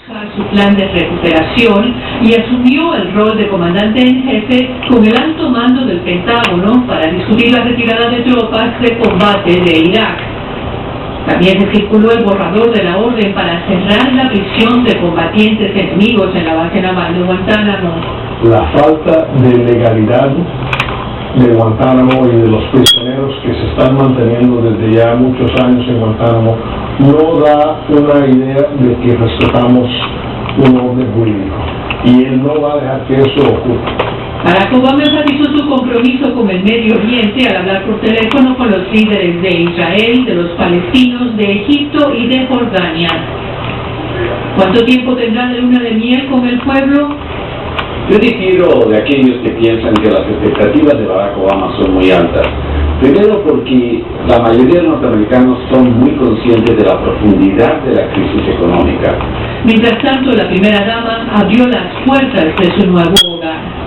su plan de recuperación y asumió el rol de comandante en jefe con el alto mando del Pentágono para discutir la retirada de tropas de combate de Irak. También se circuló el borrador de la orden para cerrar la prisión de combatientes enemigos en la base naval de Guantánamo. La falta de legalidad de Guantánamo y de los prisioneros que se están manteniendo desde ya muchos años en Guantánamo no da una idea de que respetamos un orden jurídico, y él no va a dejar que eso ocurra. Barack Obama enfatizó su compromiso con el Medio Oriente al hablar por teléfono con los líderes de Israel, de los palestinos, de Egipto y de Jordania. ¿Cuánto tiempo tendrá de luna de miel con el pueblo? Yo difiero de aquellos que piensan que las expectativas de Barack Obama son muy altas. Primero porque la mayoría de norteamericanos son muy conscientes de la profundidad de la crisis económica. Mientras tanto, la primera dama abrió las puertas de su nuevo hogar.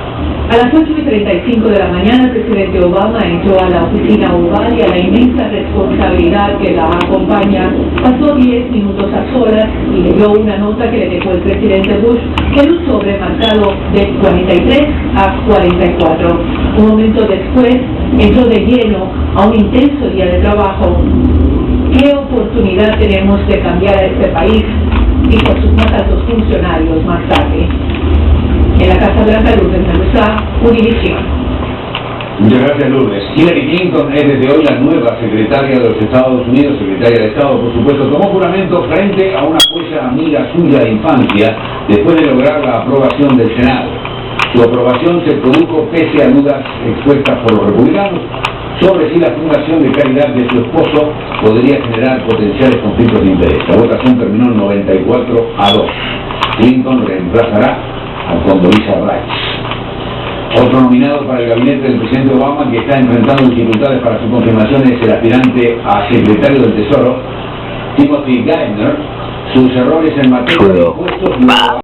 A las 8:35 de la mañana, el presidente Obama entró a la oficina oval y a la inmensa responsabilidad que la acompaña. Pasó 10 minutos a solas y leyó una nota que le dejó el presidente Bush en un sobre marcado de 43 a 44. Un momento después, entró de lleno a un intenso día de trabajo. ¿Qué oportunidad tenemos de cambiar a este país?, dijo a sus más altos funcionarios más tarde. En la Casa Blanca, Lourdes Mendoza, Univisión. Muchas gracias, Lourdes. Hillary Clinton es desde hoy la nueva secretaria de los Estados Unidos, secretaria de Estado, por supuesto. Tomó juramento frente a una jueza amiga suya de infancia después de lograr la aprobación del Senado. Su aprobación se produjo pese a dudas expuestas por los republicanos sobre si la fundación de caridad de su esposo podría generar potenciales conflictos de interés. La votación terminó 94 a 2. Clinton reemplazará a Condoleezza Rice. Otro nominado para el gabinete del presidente Obama, que está enfrentando dificultades para su confirmación, es el aspirante a secretario del Tesoro, Timothy Geithner. Sus errores en materia de impuestos